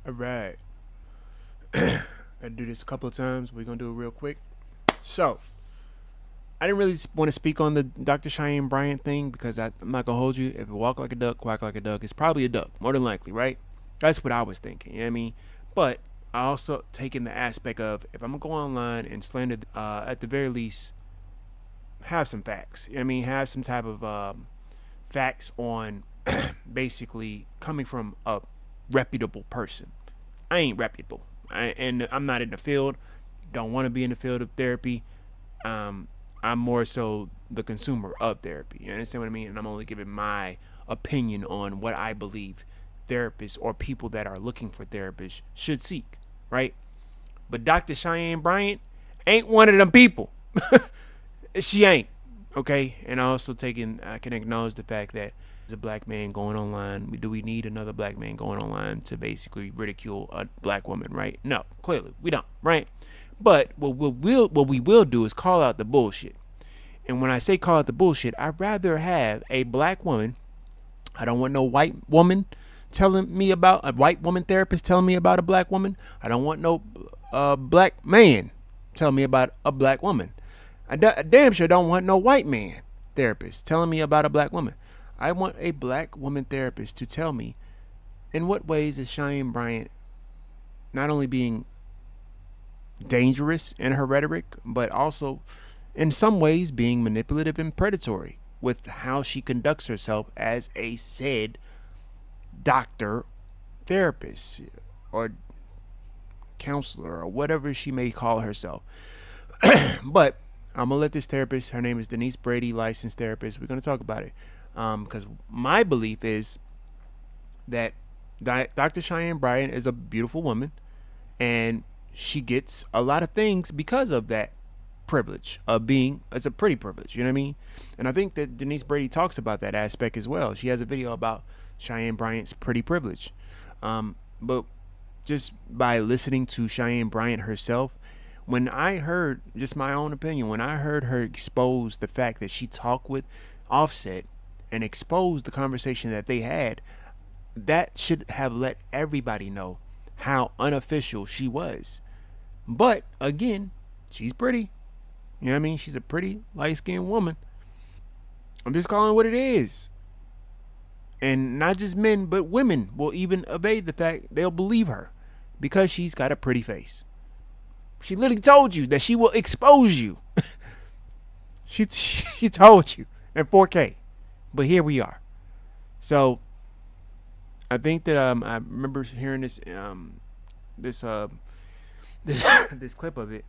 All right. Gotta do this a couple of times. We're gonna do it real quick. So, I didn't really want to speak on the Dr. Cheyenne Bryant thing because I'm not gonna hold you. If it walk like a duck, quack like a duck, it's probably a duck, more than likely, right? That's what I was thinking. You know what I mean? But I also taken the aspect of if I'm gonna go online and slander, at the very least, have some facts. You know what I mean? Have some type of facts on basically coming from a reputable person. I ain't reputable, and I'm not in the field. Don't want to be in the field of therapy. Um, I'm more so the consumer of therapy. You understand what I mean? And I'm only giving my opinion on what I believe therapists or people that are looking for therapists should seek, right? But Dr. Cheyenne Bryant ain't one of them people. She ain't. Okay? And I can acknowledge the fact that as a black man going online, do we need another black man going online to basically ridicule a black woman, right? No, clearly we don't, right? But what we will do is call out the bullshit. And when I say call out the bullshit, I'd rather have a black woman. I don't want no white woman telling me about a white woman therapist telling me about a black woman. I don't want no black man telling me about a black woman. I damn sure don't want no white man therapist telling me about a black woman. I want a black woman therapist to tell me in what ways is Cheyenne Bryant not only being dangerous in her rhetoric, but also in some ways being manipulative and predatory with how she conducts herself as a said doctor, therapist, or counselor, or whatever she may call herself. But I'm gonna let this therapist. Her name is Denise Brady, licensed therapist. We're gonna talk about it because my belief is that Dr. Cheyenne Bryant is a beautiful woman, and she gets a lot of things because of that privilege of being. It's a pretty privilege, you know what I mean? And I think that Denise Brady talks about that aspect as well. She has a video about Cheyenne Bryant's pretty privilege, but just by listening to Cheyenne Bryant herself, when I heard, just my own opinion, when I heard her expose the fact that she talked with Offset and expose the conversation that they had, that should have let everybody know how unofficial she was. But again, she's pretty. You know what I mean? She's a pretty light skinned woman. I'm just calling it what it is. And not just men, but women will even evade the fact they'll believe her because she's got a pretty face. She literally told you that she will expose you. She told you in 4K. But here we are. So I think that I remember hearing this this this clip of it,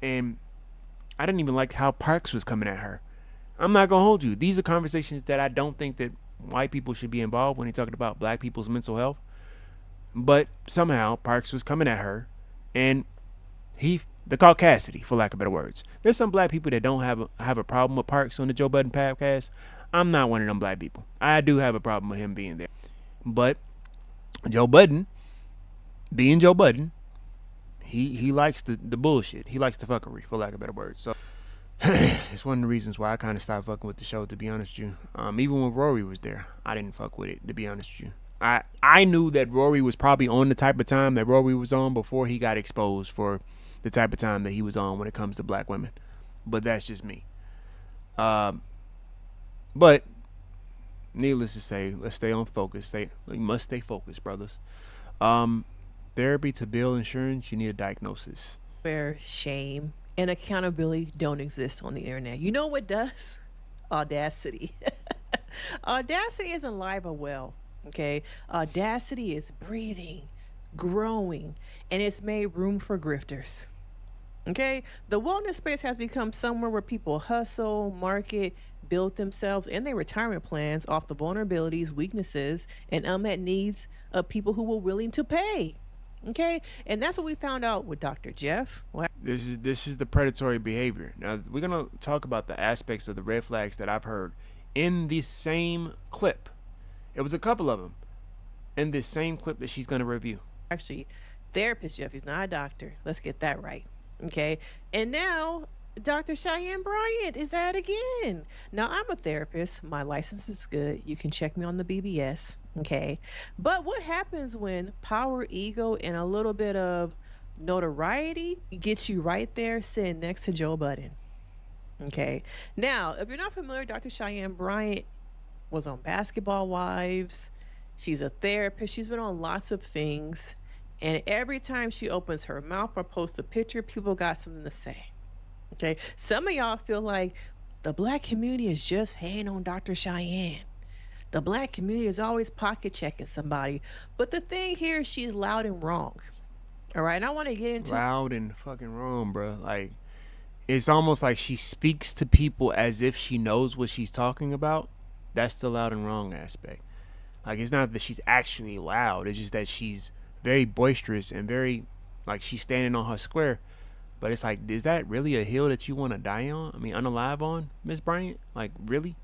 and I didn't even like how Parks was coming at her. I'm not gonna hold you. These are conversations that I don't think that white people should be involved when he's talking about black people's mental health. But somehow Parks was coming at her, and the caucasity, for lack of better words. There's some black people that don't have a problem with Parks on the Joe Budden podcast. I'm not one of them black people. I do have a problem with him being there, but Joe Budden, being Joe Budden, he likes the bullshit. He likes the fuckery, for lack of better words. So it's one of the reasons why I kind of stopped fucking with the show, to be honest with you. Even when Rory was there, I didn't fuck with it, to be honest with you. I knew that Rory was probably on the type of time that Rory was on before he got exposed for the type of time that he was on when it comes to black women. But that's just me. But needless to say, let's stay on focus. We must stay focused, brothers. Therapy to bill insurance, you need a diagnosis. Where shame and accountability don't exist on the internet. You know what does? Audacity. Audacity isn't alive or well. Okay. Audacity is breathing, growing, and it's made room for grifters. Okay. The wellness space has become somewhere where people hustle, market, build themselves and their retirement plans off the vulnerabilities, weaknesses, and unmet needs of people who were willing to pay. Okay. And that's what we found out with Dr. Jeff. This is the predatory behavior. Now we're gonna talk about the aspects of the red flags that I've heard in this same clip. It was a couple of them in this same clip that she's gonna review. Actually, therapist Jeff, he's not a doctor. Let's get that right. Okay. And now Dr. Cheyenne Bryant is that again. Now, I'm a therapist. My license is good. You can check me on the BBS. Okay. But what happens when power, ego, and a little bit of notoriety gets you right there sitting next to Joe Budden? Okay. Now, if you're not familiar, Dr. Cheyenne Bryant was on Basketball Wives. She's a therapist. She's been on lots of things. And every time she opens her mouth or posts a picture, people got something to say. Okay. Some of y'all feel like the black community is just hating on Dr. Cheyenne. The black community is always pocket checking somebody. But the thing here is she's loud and wrong. All right. And I want to get into Loud and fucking wrong, bro. Like, it's almost like she speaks to people as if she knows what she's talking about. That's the loud and wrong aspect. Like, it's not that she's actually loud. It's just that she's very boisterous and very, like, she's standing on her square. But it's like, is that really a hill that you want to die on? I mean, unalive on, Miss Bryant? Like, really?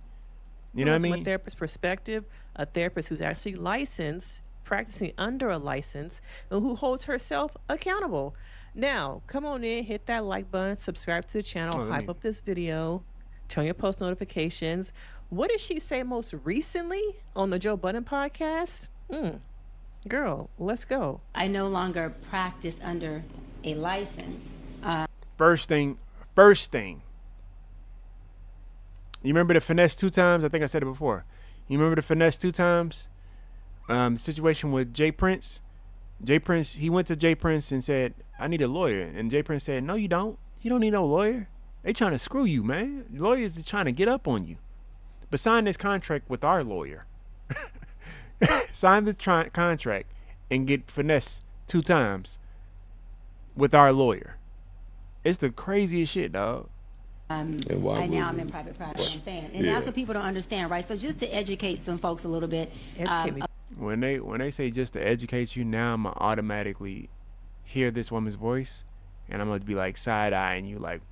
You know what I from a mean? therapist's perspective, a therapist who's actually licensed, practicing under a license, and who holds herself accountable. Now, come on in, hit that like button, subscribe to the channel, Oh, let hype me- up this video, turn your post notifications. What did she say most recently on the Joe Budden podcast? Girl, let's go. I no longer practice under a license. First thing. You remember the finesse 2 times? I think I said it before. You remember the finesse 2 times? The situation with Jay Prince. Jay Prince, he went to Jay Prince and said, I need a lawyer. And Jay Prince said, no, you don't. You don't need no lawyer. They trying to screw you, man. Lawyers is trying to get up on you. But sign this contract with our lawyer. Sign the contract and get finesse 2 times with our lawyer. It's the craziest shit, dog. Right now I'm in private practice, I'm saying. And that's what people don't understand, right? So just to educate some folks a little bit. Educate me. When they say just to educate you, now I'm gonna automatically hear this woman's voice, and I'm gonna be like side eyeing you, like,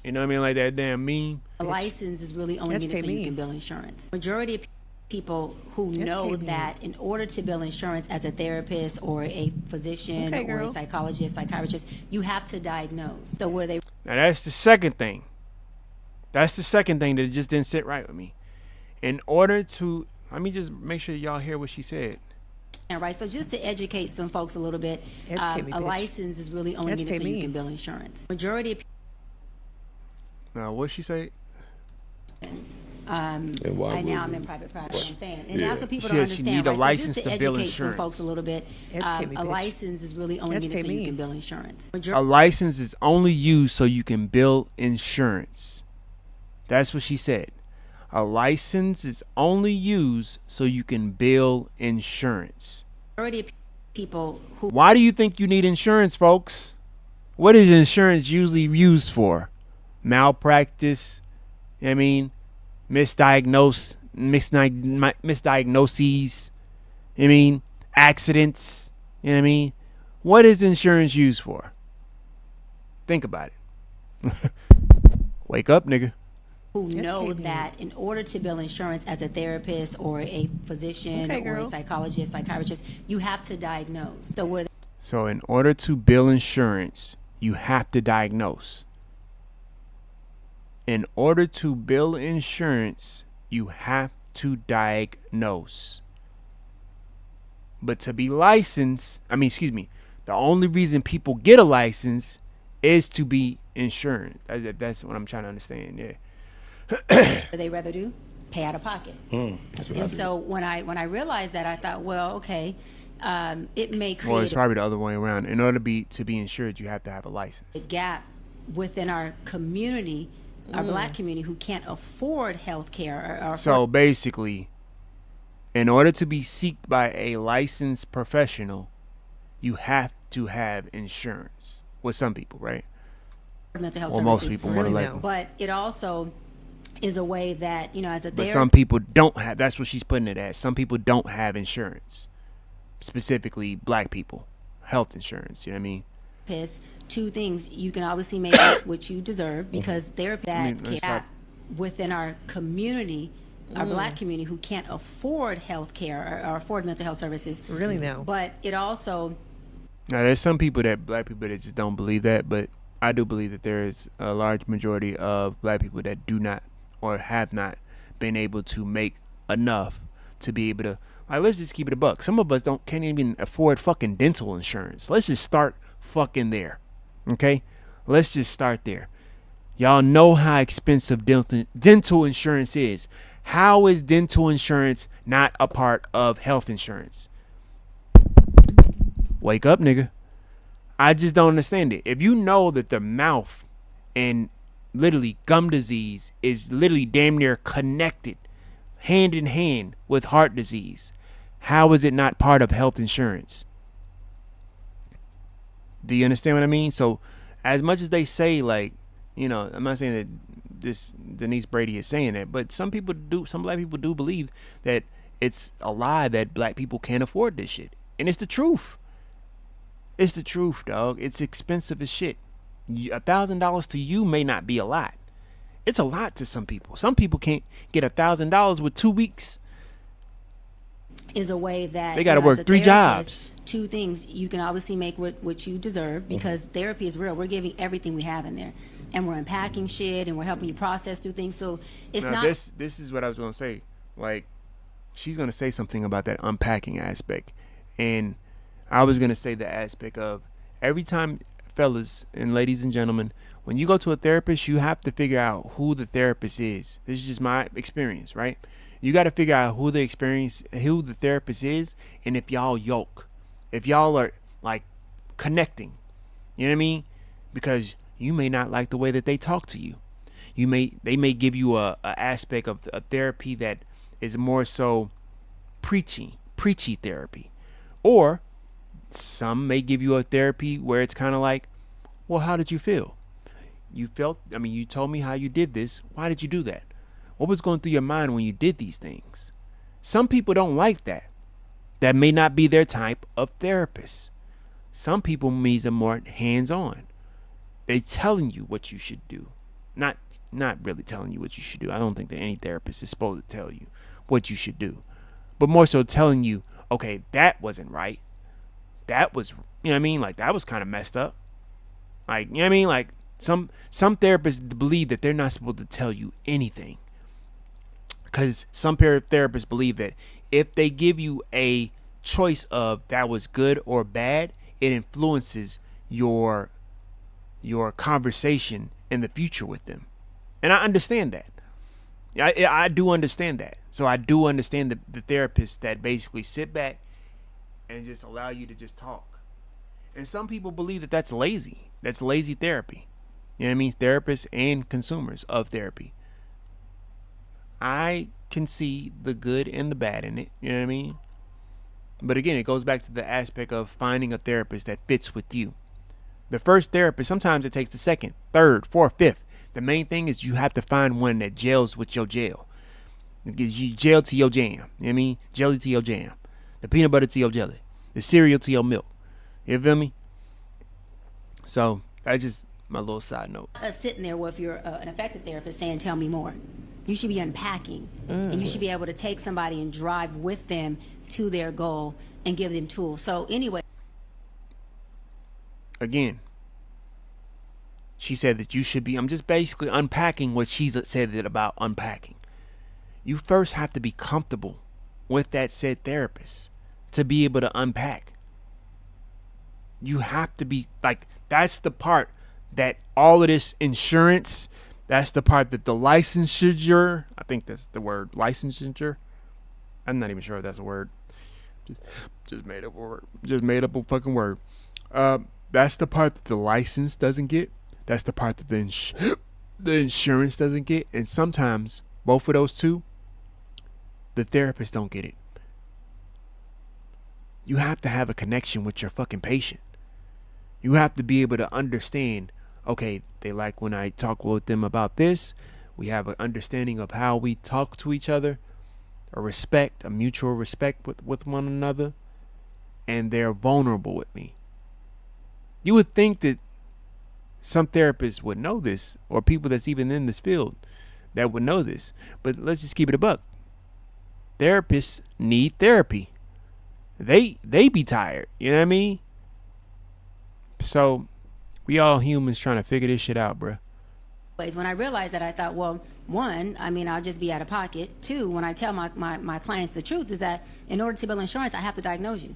you know what I mean, like that damn meme. A license is really only needed Educate so you me. can bill insurance. Majority of people who know Educate me. that in order to bill insurance as a therapist or a physician Okay, or a girl. psychologist, psychiatrist, you have to diagnose. So where they Now that's the second thing. That's the second thing that just didn't sit right with me. In order to, let me just make sure y'all hear what she said. right? So just to educate some folks a little bit, Educate me, a bitch. license is really only needed Educate so you me. can bill insurance. Majority of Now what she say? right now I'm in private practice, I'm saying. And that's what people She don't said she understand, need a right? license so just to to bill educate some insurance. folks a little bit, Educate me, a bitch. license is really only needed Educate so you me. can bill insurance. A license is only used so you can bill insurance. That's what she said. A license is only used so you can bill insurance. Majority of people who Why do you think you need insurance, folks? What is insurance usually used for? Malpractice, you know what I mean, misdiagnoses, you know what I mean, accidents, you know what I mean? What is insurance used for? Think about it. Wake up, nigga. who know Educate me. that in order to bill insurance as a therapist or a physician Okay, or a girl. psychologist, psychiatrist, you have to diagnose. So where So in order to bill insurance, you have to diagnose. In order to bill insurance, you have to diagnose. But to be licensed, the only reason people get a license is to be insured. That's what I'm trying to understand, yeah. they rather do pay out of pocket. That's what I And do. so when I realized that, I thought, well, okay, it may Well, it's create probably the other way around. In order to be insured, you have to have a license. a gap within our community, our black community, who can't afford health care or So basically, in order to be sought by a licensed professional, you have to have insurance. With some people, right? mental health Well, most services. people want to Really let now. But it also is a way that, as a But therapist, some people don't have. That's what she's putting it as. Some people don't have insurance. Specifically, black people, health insurance. You know what I mean? two things. You can obviously make what you deserve because they're that let's gap within our community, our black community, who can't afford health care or afford mental health services. Really now. But it also Now, there's some people black people that just don't believe that. But I do believe that there is a large majority of black people that do not or have not been able to make enough to be able to, like, let's just keep it a buck. Some of us can't even afford fucking dental insurance. Let's just start fucking there. Okay? Let's just start there. Y'all know how expensive dental insurance is. How is dental insurance not a part of health insurance? Wake up, nigga. I just don't understand it. If you know that the mouth and literally gum disease is literally damn near connected hand in hand with heart disease, how is it not part of health insurance? Do you understand what I mean? So as much as they say, like, you know, I'm not saying that this Denise Brady is saying that, but some black people do believe that it's a lie that black people can't afford this shit. And it's the truth. It's the truth, dog. It's expensive as shit. $1,000 to you may not be a lot. It's a lot to some people. Some people can't get $1,000 with 2 weeks. Is a way that they got to work 3 jobs. 2 things you can obviously make what you deserve, because therapy is real. We're giving everything we have in there, and we're unpacking shit, and we're helping you process through things. So it's now, not. This is what I was gonna say. Like, she's gonna say something about that unpacking aspect, and I was gonna say the aspect of every time, fellas and ladies and gentlemen, when you go to a therapist, you have to figure out who the therapist is. This is just my experience, right? You got to figure out who the therapist is, and if y'all yoke, if y'all are like connecting, you know what I mean? Because you may not like the way that they talk to you. They may give you a aspect of a therapy that is more so preachy therapy, or some may give you a therapy where it's kind of like, well, how did you feel? You told me how you did this. Why did you do that? What was going through your mind when you did these things? Some people don't like that. That may not be their type of therapist. Some people needs a more hands-on. They telling you what you should do. Not really telling you what you should do. I don't think that any therapist is supposed to tell you what you should do. But more so telling you, okay, that wasn't right. That was, you know what I mean? Like, that was kind of messed up. Like, you know what I mean? Like, some therapists believe that they're not supposed to tell you anything. Because some therapists believe that if they give you a choice of that was good or bad, it influences your conversation in the future with them. And I understand that. I do understand that. So I do understand the therapists that basically sit back and just allow you to just talk. And some people believe that that's lazy. That's lazy therapy. You know what I mean? Therapists and consumers of therapy. I can see the good and the bad in it. You know what I mean? But again, it goes back to the aspect of finding a therapist that fits with you. The first therapist, sometimes it takes the second, third, fourth, fifth. The main thing is you have to find one that gels with your gel. It gives you gel to your jam. You know what I mean? Jelly to your jam. The peanut butter to your jelly. The cereal to your milk. You feel me? So that's just my little side note. Sitting there with you're an effective therapist saying, tell me more. You should be unpacking, and you should be able to take somebody and drive with them to their goal and give them tools. So anyway. Again, she said that you should be, I'm just basically unpacking what she's said about unpacking. You first have to be comfortable with that said therapist to be able to unpack. You have to be, like, that's the part that all of this insurance, that's the part that the licensure, I think that's the word, licensure. I'm not even sure if that's a word. Just made up a word. Just made up a fucking word. That's the part that the license doesn't get. That's the part that the insurance doesn't get. And sometimes both of those two, the therapist don't get it. You have to have a connection with your fucking patient. You have to be able to understand, okay, they like when I talk with them about this. We have an understanding of how we talk to each other, a mutual respect with one another, and they're vulnerable with me. You would think that some therapists would know this, or people that's even in this field that would know this. But let's just keep it a buck. Therapists need therapy. They be tired. You know what I mean? So We all humans trying to figure this shit out, bruh. When I realized that, I thought, well, one, I mean, I'll just be out of pocket. Two, when I tell my clients the truth, is that in order to bill insurance, I have to diagnose you.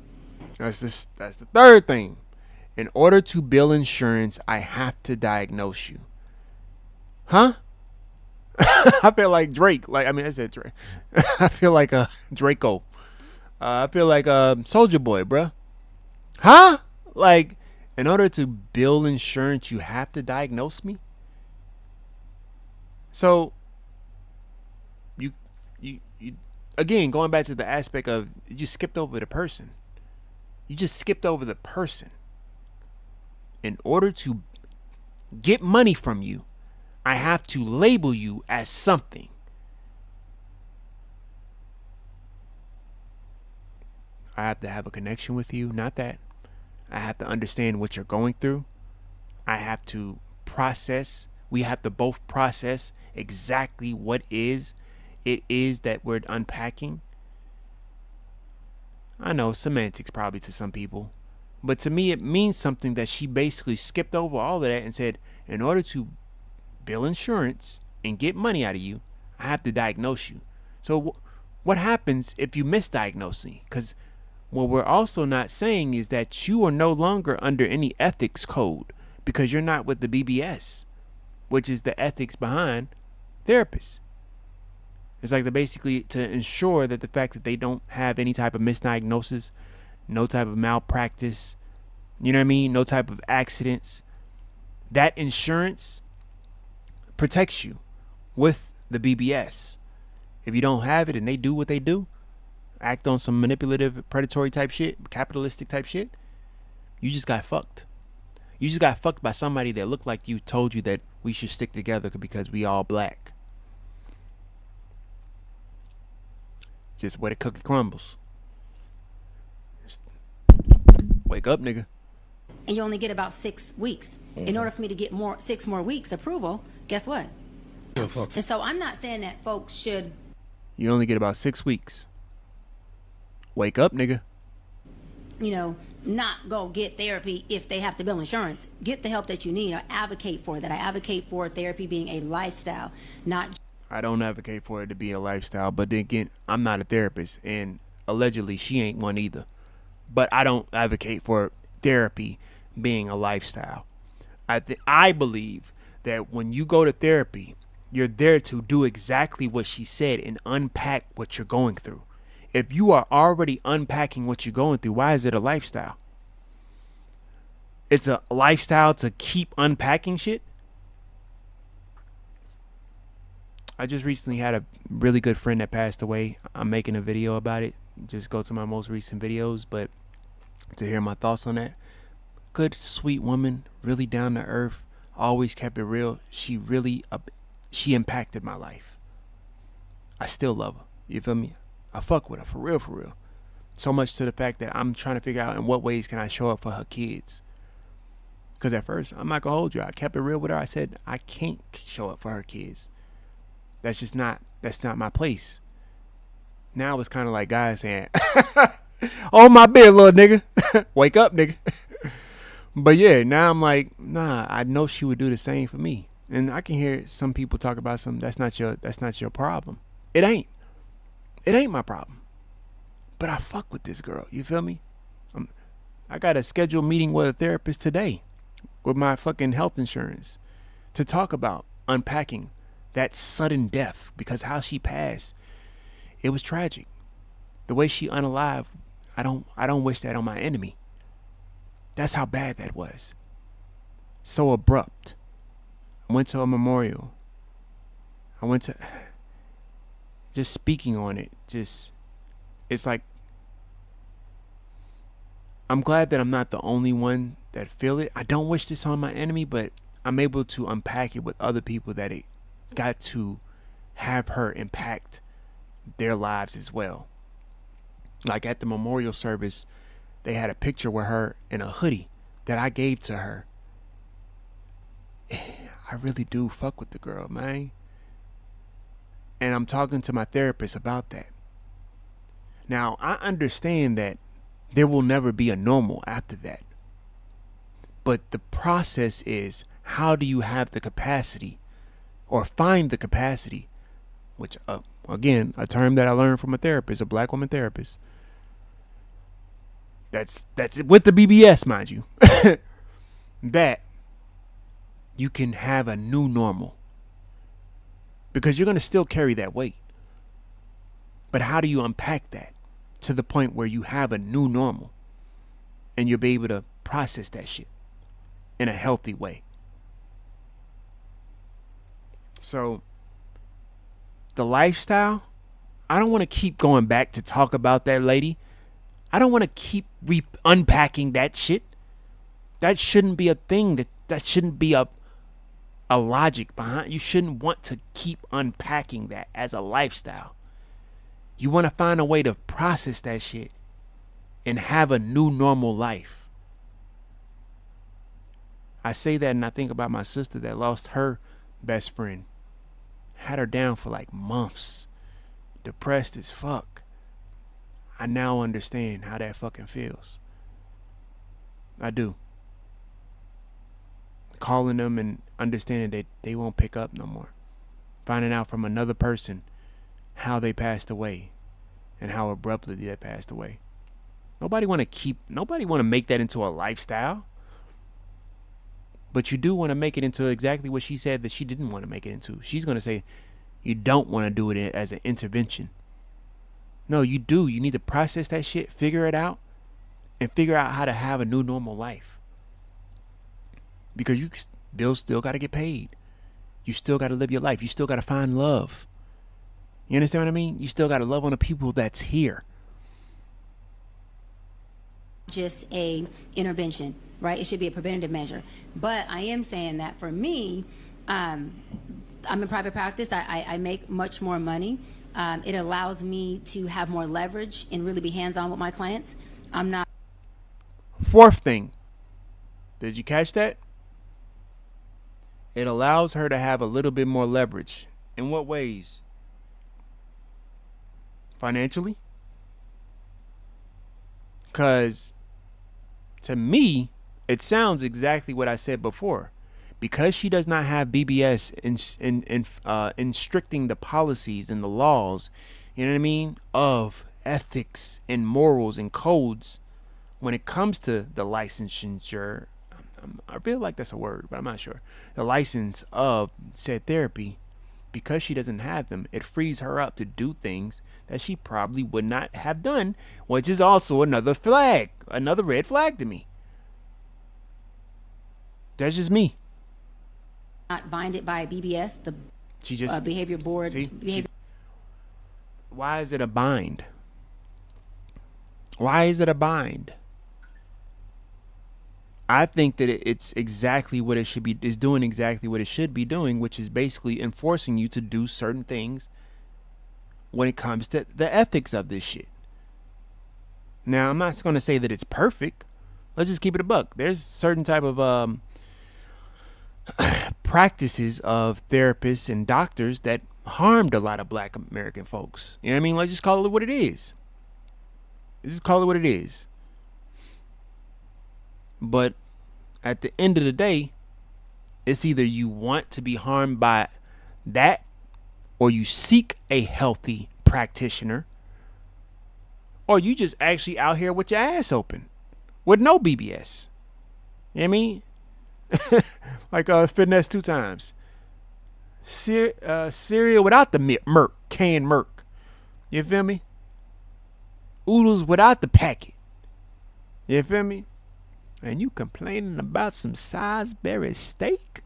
That's the third thing. In order to bill insurance, I have to diagnose you. Huh? I feel like Drake. Like, I mean, I said Drake. I feel like a Draco. I feel like a Soldier Boy, bruh. Huh? Like, in order to bill insurance, you have to diagnose me. So, you again, going back to the aspect of you just skipped over the person. You just skipped over the person. In order to get money from you, I have to label you as something. I have to have a connection with you, not that. I have to understand what you're going through. I have to process. We have to both process exactly what it is that we're unpacking. I know semantics probably to some people, but to me it means something that she basically skipped over all of that and said, in order to bill insurance and get money out of you, I have to diagnose you. So what happens if you misdiagnose me? Because what we're also not saying is that you are no longer under any ethics code because you're not with the BBS, which is the ethics behind therapists. It's like they're basically to ensure that the fact that they don't have any type of misdiagnosis, no type of malpractice, you know what I mean? No type of accidents. That insurance protects you with the BBS. If you don't have it and they do what they do, act on some manipulative, predatory type shit, capitalistic type shit, you just got fucked. You just got fucked by somebody that looked like you, told you that we should stick together because we all black. Just where the cookie crumbles. Just wake up, nigga. And you only get about 6 weeks. In order for me to get 6 more weeks approval, guess what? And so I'm not saying that folks should. You only get about 6 weeks. Wake up, nigga. Not go get therapy if they have to bill insurance. Get the help that you need. I advocate for that. I advocate for therapy being a lifestyle, not. I don't advocate for it to be a lifestyle, but then again, I'm not a therapist, and allegedly she ain't one either. But I don't advocate for therapy being a lifestyle. I believe that when you go to therapy, you're there to do exactly what she said and unpack what you're going through. If you are already unpacking what you're going through, why is it a lifestyle? It's a lifestyle to keep unpacking shit. I just recently had a really good friend that passed away. I'm making a video about it. Just go to my most recent videos, but to hear my thoughts on that. Good, sweet woman, really down to earth, always kept it real. She impacted my life. I still love her. You feel me? I fuck with her for real, for real. So much to the fact that I'm trying to figure out in what ways can I show up for her kids. Because at first, I'm not gonna hold you. I kept it real with her. I said I can't show up for her kids. That's not my place. Now it's kind of like guys saying, "Oh my bed, little nigga, wake up, nigga." But yeah, now I'm like, nah. I know she would do the same for me, and I can hear some people talk about something that's not your problem. It ain't my problem. But I fuck with this girl. You feel me? I got a scheduled meeting with a therapist today, with my fucking health insurance, to talk about unpacking that sudden death, because how she passed, it was tragic. The way she unalived, I don't wish that on my enemy. That's how bad that was. So abrupt. I went to a memorial. I went to just speaking on it. It's like, I'm glad that I'm not the only one that feel it. I don't wish this on my enemy, but I'm able to unpack it with other people that it got to have her impact their lives as well. Like at the memorial service, they had a picture with her in a hoodie that I gave to her. I really do fuck with the girl, man. And I'm talking to my therapist about that. Now, I understand that there will never be a normal after that. But the process is, how do you have the capacity or find the capacity, which, again, a term that I learned from a therapist, a black woman therapist. That's with the BBS, mind you, that you can have a new normal, because you're going to still carry that weight. But how do you unpack that to the point where you have a new normal and you'll be able to process that shit in a healthy way? So the lifestyle, I don't want to keep going back to talk about that lady. I don't want to keep unpacking that shit. That shouldn't be a thing. That shouldn't be a logic behind. You shouldn't want to keep unpacking that as a lifestyle. You want to find a way to process that shit and have a new normal life. I say that and I think about my sister that lost her best friend. Had her down for like months. Depressed as fuck. I now understand how that fucking feels. I do. Calling them and understanding that they won't pick up no more. Finding out from another person how they passed away and how abruptly they passed away. Nobody want to make that into a lifestyle. But you do want to make it into exactly what she said that she didn't want to make it into. She's going to say you don't want to do it as an intervention. No, you do. You need to process that shit, figure it out, and figure out how to have a new normal life. Because bills still got to get paid. You still got to live your life. You still got to find love. You understand what I mean? You still got to love on the people that's here. Just a intervention, right? It should be a preventative measure. But I am saying that for me, I'm in private practice. I make much more money. It allows me to have more leverage and really be hands-on with my clients. I'm not. Fourth thing. Did you catch that? It allows her to have a little bit more leverage. In what ways? Financially? Because to me, it sounds exactly what I said before. Because she does not have BBS in stricting the policies and the laws, you know what I mean, of ethics and morals and codes when it comes to the licensure. I feel like that's a word, but I'm not sure. The license of said therapy, because she doesn't have them, it frees her up to do things that she probably would not have done, which is also another red flag to me. That's just me. Not binded by BBS, the behavior board. See, why is it a bind? Why is it a bind? I think that it's exactly what it should be, is doing exactly what it should be doing, which is basically enforcing you to do certain things when it comes to the ethics of this shit. Now, I'm not going to say that it's perfect. Let's just keep it a buck. There's certain type of practices of therapists and doctors that harmed a lot of black American folks. You know what I mean? Let's just call it what it is. Just call it what it is. But at the end of the day, it's either you want to be harmed by that, or you seek a healthy practitioner, or you just actually out here with your ass open with no BBS. You know what I mean? Like Finesse 2 times. Cereal without the canned Merc. You feel me? Oodles without the packet. You feel me? And you complaining about some Salisbury steak?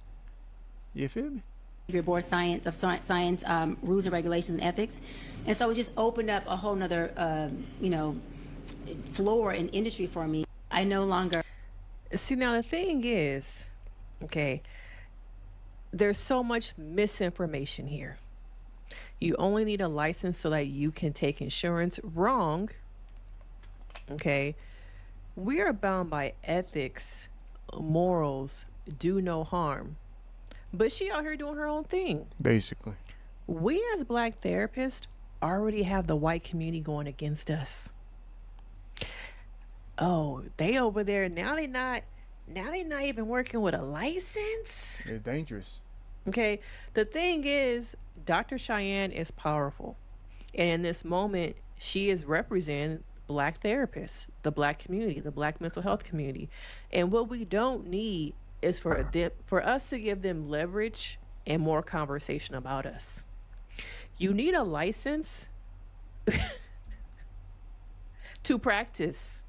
You feel me? Your board science rules and regulations and ethics. And so it just opened up a whole nother, floor in industry for me. I no longer. See, now the thing is, okay, there's so much misinformation here. You only need a license so that you can take insurance. Wrong. Okay. We are bound by ethics, morals, do no harm. But she out here doing her own thing. Basically. We as black therapists already have the white community going against us. Oh, they over there, now they not Now they're not even working with a license. It's dangerous. Okay. The thing is, Dr. Cheyenne is powerful. And in this moment, she is representing black therapists, the black community, the black mental health community. And what we don't need is for us to give them leverage and more conversation about us. You need a license to practice.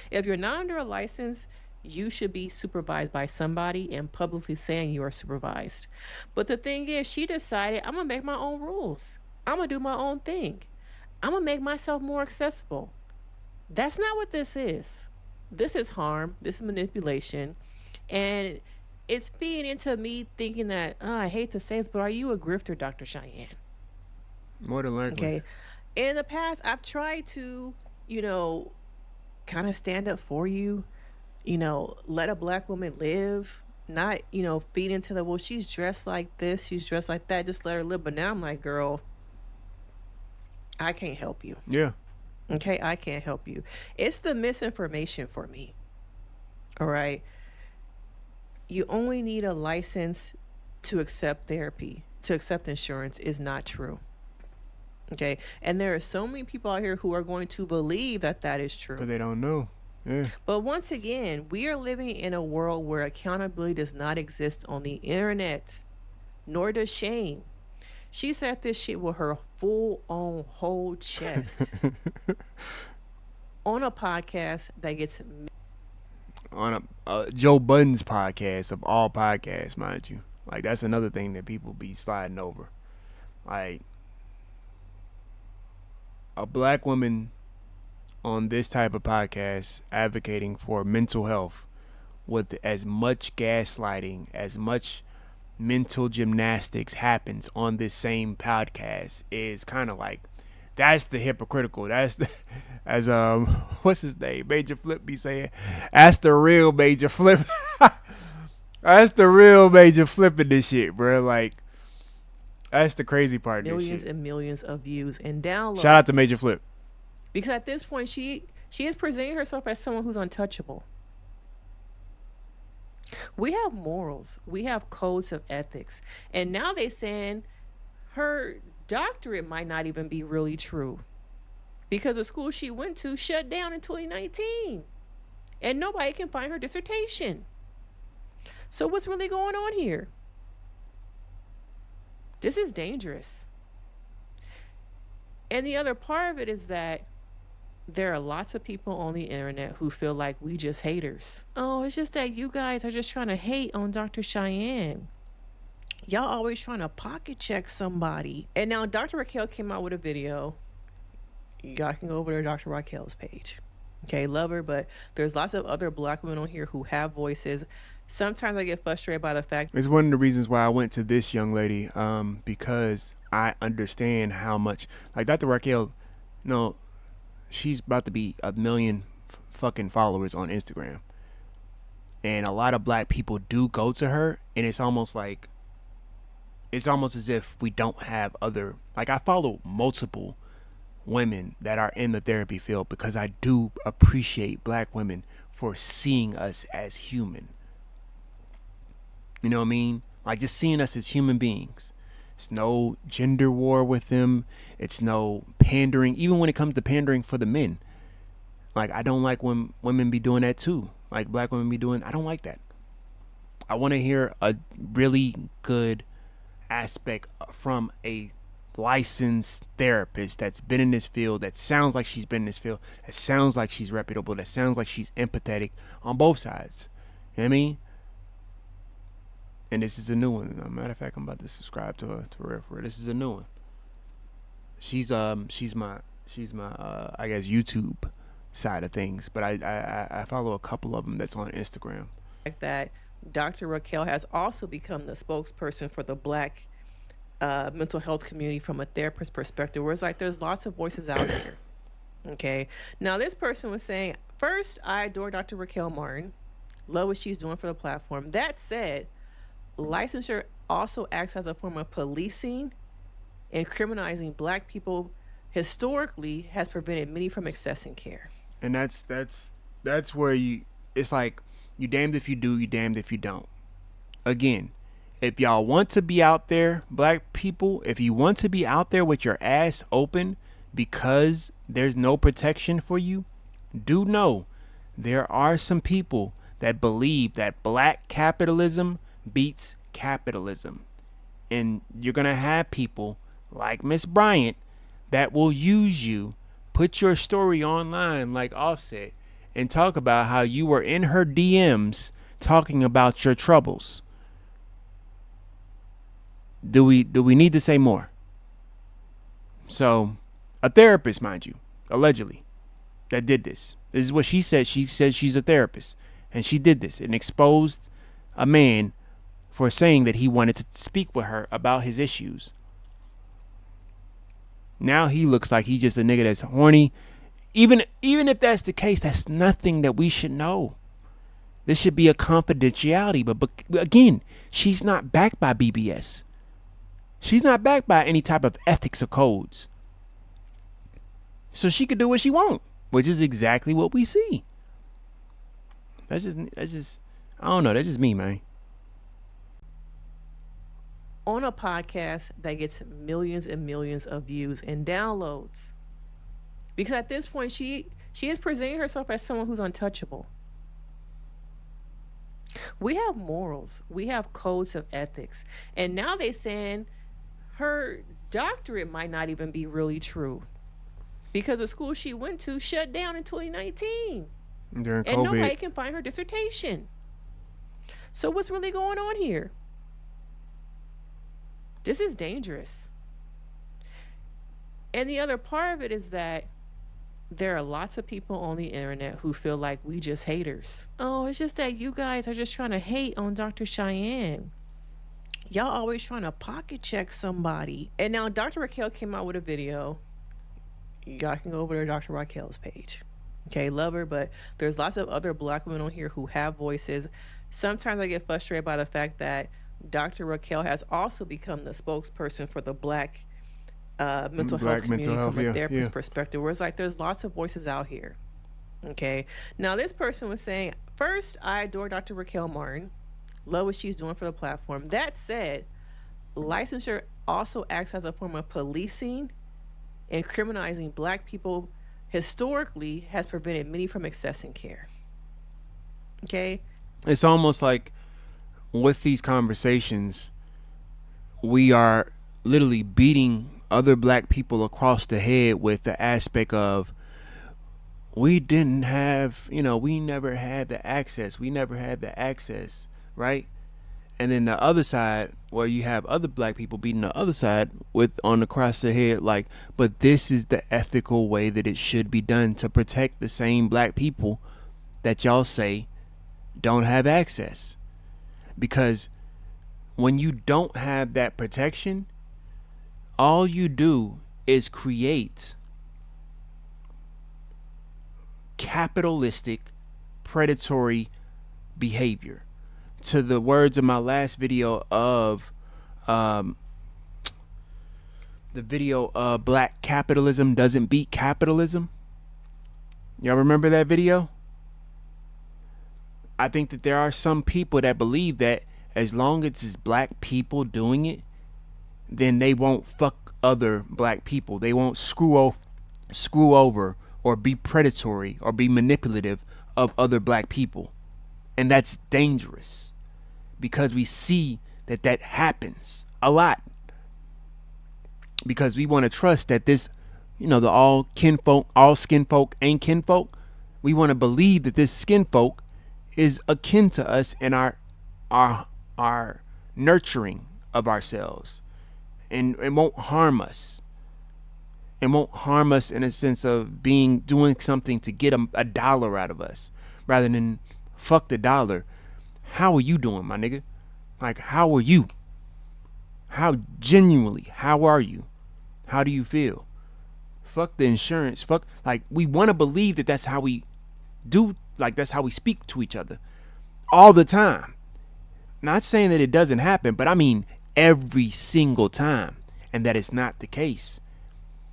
If you're not under a license, you should be supervised by somebody and publicly saying you are supervised. But the thing is, she decided, I'm going to make my own rules. I'm going to do my own thing. I'm going to make myself more accessible. That's not what this is. This is harm. This is manipulation. And it's feeding into me thinking that, I hate to say this, but are you a grifter, Dr. Cheyenne? More than likely. Okay. In the past, I've tried to, kind of stand up for you, let a black woman live, not, feed into the, well, she's dressed like this, she's dressed like that, just let her live. But now I'm like, girl, I can't help you. Yeah. Okay, I can't help you. It's the misinformation for me. All right. You only need a license to accept therapy, to accept insurance is not true. Okay. And there are so many people out here who are going to believe that that is true. But they don't know. Yeah. But once again, we are living in a world where accountability does not exist on the internet, nor does shame. She said this shit with her full-on whole chest on a podcast that gets On a Joe Budden's podcast of all podcasts, mind you. Like, that's another thing that people be sliding over. Like, a black woman on this type of podcast advocating for mental health with as much gaslighting, as much mental gymnastics happens on this same podcast is kind of like, that's the hypocritical. That's the, as what's his name, Major Flip be saying, that's the real Major Flip. That's the real Major Flip in this shit, bro. Like, that's the crazy part of this millions shit. and millions of views and downloads. Shout out to Major Flip. Because at this point, she is presenting herself as someone who's untouchable. We have morals. We have codes of ethics. And now they're saying her doctorate might not even be really true. Because the school she went to shut down in 2019. And nobody can find her dissertation. So what's really going on here? This is dangerous. And the other part of it is that there are lots of people on the internet who feel like we just haters. Oh, it's just that you guys are just trying to hate on Dr. Cheyenne. Y'all always trying to pocket check somebody. And now Dr. Raquel came out with a video. Y'all can go over to Dr. Raquel's page. Okay, love her, but there's lots of other black women on here who have voices. Sometimes I get frustrated by the fact It's one of the reasons why I went to this young lady, because I understand how much, like, Dr. Raquel, she's about to be 1 million fucking followers on Instagram. And a lot of black people do go to her, and it's almost as if we don't have other, like, I follow multiple women that are in the therapy field because I do appreciate black women for seeing us as human. You know what I mean? Like, just seeing us as human beings. It's no gender war with them. It's no pandering. Even when it comes to pandering for the men. Like, I don't like when women be doing that too. Like, black women be doing, I don't like that. I want to hear a really good aspect from a licensed therapist that's been in this field, that sounds like she's been in this field, that sounds like she's reputable, that sounds like she's empathetic on both sides. You know what I mean? And this is a new one. As a matter of fact, I'm about to subscribe to her. This is a new one. She's my I guess YouTube side of things, but I follow a couple of them that's on Instagram. that Dr. Raquel has also become the spokesperson for the black mental health community from a therapist perspective, where it's like there's lots of voices out there. Okay. Now, this person was saying, first, I adore Dr. Raquel Martin. Love what she's doing for the platform. That said, licensure also acts as a form of policing and criminalizing black people historically has prevented many from accessing care. And that's where it's like You damned if you do, you damned if you don't. Again, if y'all want to be out there, black people, if you want to be out there with your ass open because there's no protection for you, do know there are some people that believe that black capitalism beats capitalism. And you're going to have people like Miss Bryant that will use you, put your story online like Offset, and talk about how you were in her DMs talking about your troubles. Do we need to say more? So, a therapist, mind you, allegedly, that did this. This is what she said. She said she's a therapist, and she did this and exposed a man for saying that he wanted to speak with her about his issues. Now he looks like he's just a nigga that's horny. Even if that's the case, that's nothing that we should know. This should be a confidentiality. But again, she's not backed by BBS. She's not backed by any type of ethics or codes. So she could do what she wants, which is exactly what we see. That's just I don't know. That's just me, man. On a podcast that gets millions and millions of views and downloads. Because at this point, she is presenting herself as someone who's untouchable. We have morals. We have codes of ethics. And now they're saying her doctorate might not even be really true. Because the school she went to shut down in 2019. During COVID. And nobody can find her dissertation. So what's really going on here? This is dangerous. And the other part of it is that there are lots of people on the internet who feel like we just haters. Oh, it's just that you guys are just trying to hate on Dr. Cheyenne. Y'all always trying to pocket check somebody. And now Dr. Raquel came out with a video. Y'all can go over to Dr. Raquel's page. Okay, love her, but there's lots of other black women on here who have voices. Sometimes I get frustrated by the fact that Dr. Raquel has also become the spokesperson for the black mental health community from a therapist perspective, where it's like there's lots of voices out here. Okay, now this person was saying, first, I adore Dr. Raquel Martin, love what she's doing for the platform. That said, licensure also acts as a form of policing and criminalizing black people historically has prevented many from accessing care. Okay, it's almost like with these conversations, we are literally beating other black people across the head with the aspect of we didn't have, we never had the access. We never had the access, right? And then the other side, where you have other black people beating the other side with on across the head, like, but this is the ethical way that it should be done to protect the same black people that y'all say don't have access. Because when you don't have that protection, all you do is create capitalistic, predatory behavior. To the words of my last video of the video of black capitalism doesn't beat capitalism. Y'all remember that video? I think that there are some people that believe that as long as it's black people doing it, then they won't fuck other black people. They won't screw over or be predatory or be manipulative of other black people. And that's dangerous because we see that that happens a lot. Because we want to trust that this, the all kinfolk, all skin folk ain't kinfolk. We want to believe that this skin folk is akin to us and our nurturing of ourselves, and it won't harm us. It won't harm us in a sense of doing something to get a dollar out of us, rather than fuck the dollar. How are you doing, my nigga? Like, how are you? How genuinely? How are you? How do you feel? Fuck the insurance. Fuck, like, we want to believe that that's how we do. Like, that's how we speak to each other all the time. Not saying that it doesn't happen, but I mean every single time. And that is not the case.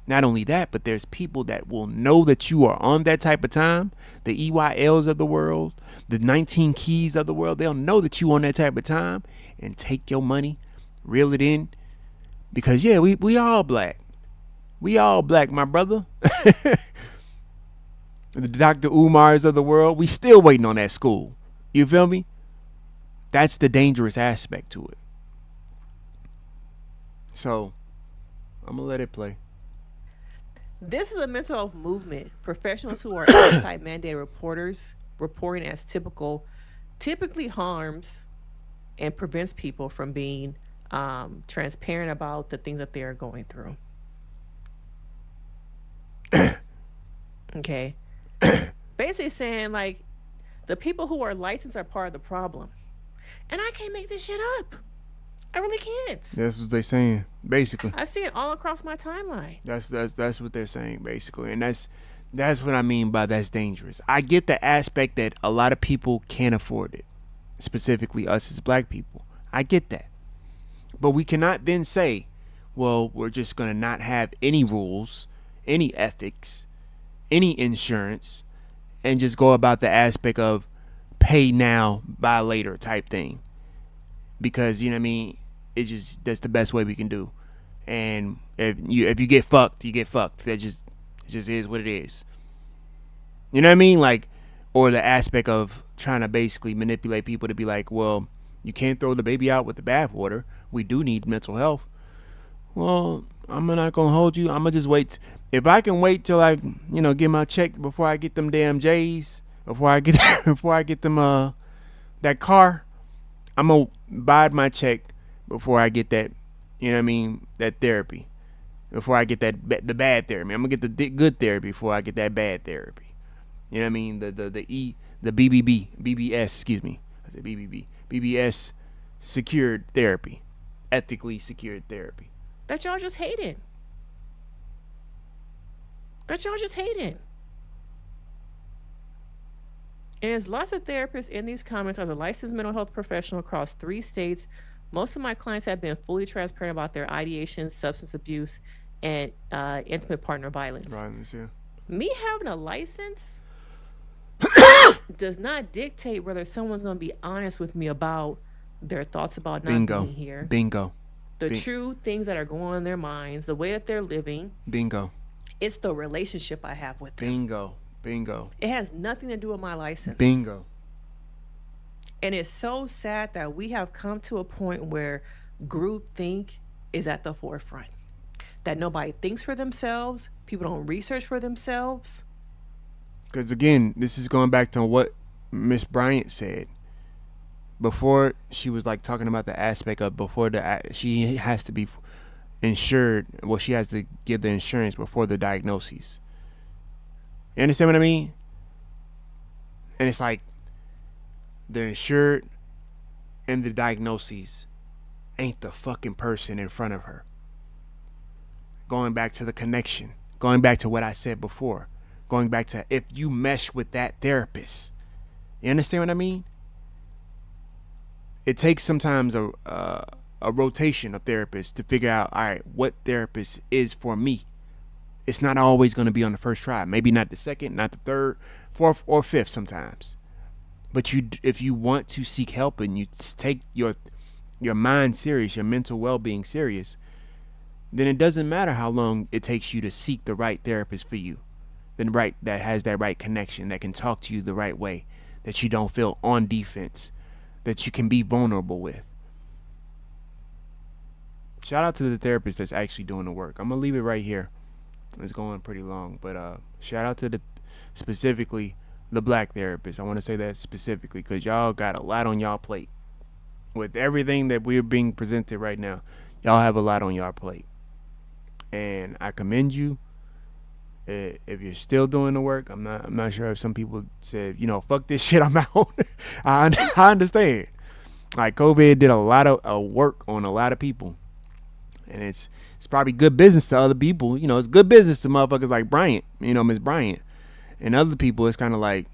Not only that, but there's people that will know that you are on that type of time. The EYLs of the world, the 19 keys of the world, they'll know that you on that type of time and take your money, reel it in. Because yeah, we all black. We all black, my brother. The Dr. Umars of the world, we still waiting on that school. You feel me? That's the dangerous aspect to it. So, I'm going to let it play. This is a mental health movement. Professionals who are anti-mandate reporters reporting as typically harms and prevents people from being transparent about the things that they are going through. Okay. Basically saying like the people who are licensed are part of the problem. And I can't make this shit up. I really can't. That's what they're saying, basically. I've seen it all across my timeline. That's what they're saying, basically. And that's what I mean by that's dangerous. I get the aspect that a lot of people can't afford it, specifically us as black people. I get that. But we cannot then say, well, we're just going to not have any rules, any ethics, any insurance, and just go about the aspect of pay now, buy later type thing. Because, you know what I mean, that's the best way we can do. And if you get fucked, you get fucked. It just is what it is. You know what I mean? Like, or the aspect of trying to basically manipulate people to be like, well, you can't throw the baby out with the bathwater. We do need mental health. Well, I'm not gonna hold you. I'm gonna just wait. If I can wait till I, get my check before I get them damn J's, before I get them that car, I'm gonna bide my check before I get that, that therapy. Before I get the bad therapy, I'm gonna get the good therapy before I get that bad therapy. You know what I mean? The BBS, excuse me. I said BBS secured therapy, ethically secured therapy. That y'all just hating. And there's lots of therapists in these comments. As a licensed mental health professional across 3 states, most of my clients have been fully transparent about their ideation, substance abuse, and intimate partner violence. Yeah. Me having a license does not dictate whether someone's going to be honest with me about their thoughts about not being here. Bingo. The true things that are going on in their minds, the way that they're living. Bingo. It's the relationship I have with them. Bingo. It has nothing to do with my license. Bingo. And it's so sad that we have come to a point where groupthink is at the forefront. That nobody thinks for themselves. People don't research for themselves. Because again, this is going back to what Miss Bryant said. Before, she was like talking about the aspect of she has to be insured. Well, she has to give the insurance before the diagnoses. You understand what I mean? And it's like the insured and the diagnoses ain't the fucking person in front of her. Going back to the connection. Going back to what I said before. Going back to if you mesh with that therapist. You understand what I mean? It takes sometimes a rotation of therapists to figure out, all right, what therapist is for me. It's not always going to be on the first try. Maybe not the second, not the third, fourth, or fifth sometimes. But if you want to seek help and you take your mind serious, your mental well-being serious, then it doesn't matter how long it takes you to seek the right therapist for you. That has that right connection, that can talk to you the right way, that you don't feel on defense, that you can be vulnerable with. Shout out to the therapist that's actually doing the work. I'm gonna leave it right here. It's going pretty long, but shout out to specifically the black therapist. I want to say that specifically because y'all got a lot on y'all plate with everything that we're being presented right now. Y'all have a lot on y'all plate, and I commend you. If you're still doing the work, I'm not sure if some people said, fuck this shit, I'm out. I understand. Like COVID did a lot of work on a lot of people, and it's probably good business to other people. It's good business to motherfuckers like Bryant, Miss Bryant, and other people. It's kind of like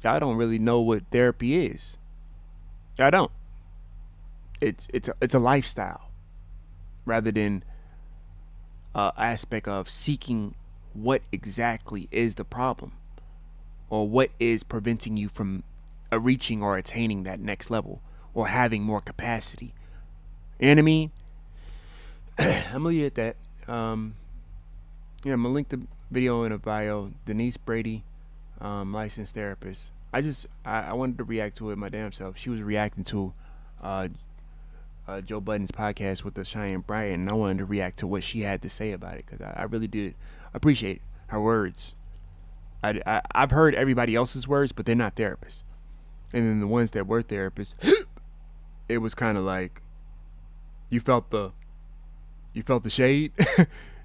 y'all don't really know what therapy is. Y'all don't. It's a lifestyle rather than aspect of seeking what exactly is the problem, or what is preventing you from reaching or attaining that next level, or having more capacity. You know what I mean? I'm gonna leave it at that. Yeah, I'm gonna link the video in a bio. Denise Brady, licensed therapist. I wanted to react to it my damn self. She was reacting to uh, Joe Budden's podcast with the Cheyenne Bryant, and I wanted to react to what she had to say about it, because I really did appreciate her words. I've heard everybody else's words, but they're not therapists. And then the ones that were therapists, it was kind of like you felt the shade.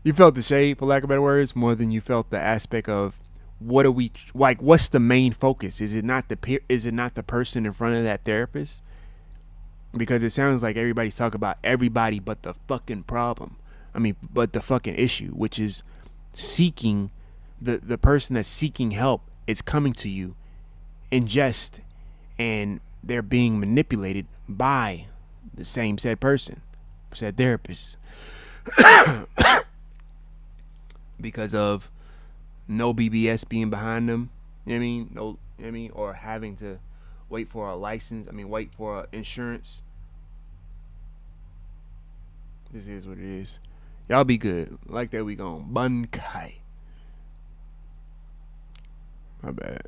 You felt the shade, for lack of better words, more than you felt the aspect of what are we like. What's the main focus? Is it not the person in front of that therapist? Because it sounds like everybody's talking about everybody but the fucking problem. I mean, but the fucking issue, which is seeking the person that's seeking help is coming to you in jest, and they're being manipulated by the same said person, said therapist, because of no BBS being behind them. You know what I mean? No, you know what I mean? Or having to wait for a license. I mean, wait for insurance. This is what it is. Y'all be good. Like that, we gon' Bunkai. My bad.